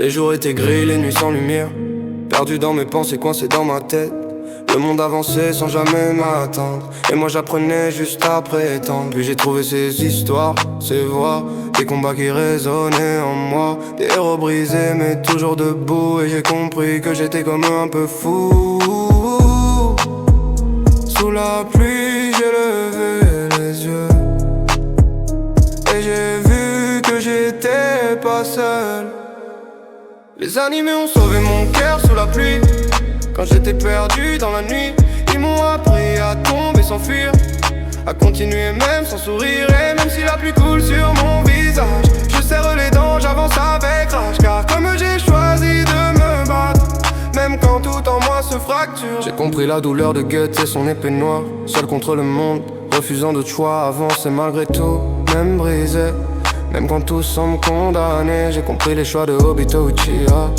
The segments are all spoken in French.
Les jours étaient gris, les nuits sans lumière. Perdu dans mes pensées, coincé dans ma tête. Le monde avançait sans jamais m'attendre. Et moi j'apprenais juste à prétendre. Puis j'ai trouvé ces histoires, ces voix, des combats qui résonnaient en moi. Des héros brisés mais toujours debout. Et j'ai compris que j'étais comme un peu fou. Sous la pluie j'ai levé les yeux et j'ai vu que j'étais pas seul. Les animés ont sauvé mon cœur sous la pluie. Quand j'étais perdu dans la nuit, ils m'ont appris à tomber sans fuir, à continuer même sans sourire. Et même si la pluie coule sur mon visage, je serre les dents, j'avance avec rage. Car comme j'ai choisi de me battre, même quand tout en moi se fracture, j'ai compris la douleur de Goethe et son épée noire. Seul contre le monde, refusant de choix, avancer malgré tout, même brisé. Même quand tout semble condamné, j'ai compris les choix de Obito Uchiha.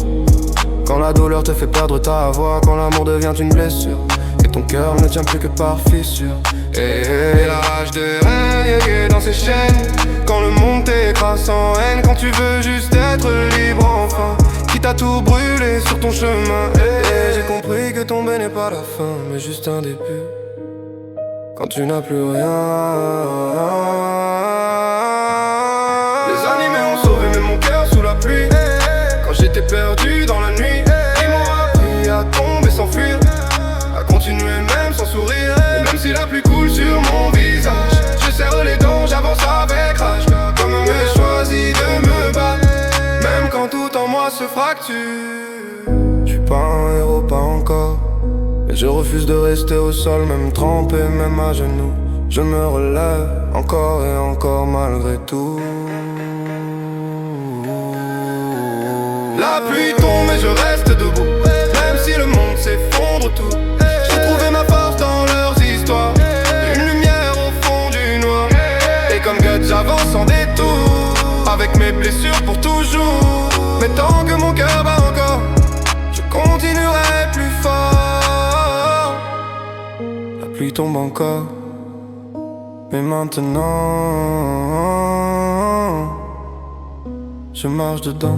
Quand la douleur te fait perdre ta voix, quand l'amour devient une blessure et ton cœur ne tient plus que par fissure. Et la rage de régner dans ses chaînes, quand le monde t'écrase sans haine, quand tu veux juste être libre enfin, quitte à tout brûler sur ton chemin. Et j'ai compris que tomber n'est pas la fin, mais juste un début. Quand tu n'as plus rien, les animés ont sauvé même mon cœur sous la pluie. Quand j'étais perdu dans la nuit, ils m'ont appris à tomber sans fuir, à continuer même sans sourire. Et même si la pluie coule sur mon visage, je serre les dents, j'avance avec rage. Comme j'ai choisi de me battre, même quand tout en moi se fracture. Je suis pas un héros, pas encore, mais je refuse de rester au sol, même trempé, même à genoux. Je me relève encore et encore malgré tout. La pluie tombe et je reste debout, même si le monde s'effondre tout. J'ai trouvé ma force dans leurs histoires, une lumière au fond du noir. Et comme Goethe j'avance sans détour, avec mes blessures pour toujours. Mais tant que mon cœur bat encore, je continuerai plus fort. La pluie tombe encore, mais maintenant je marche dedans.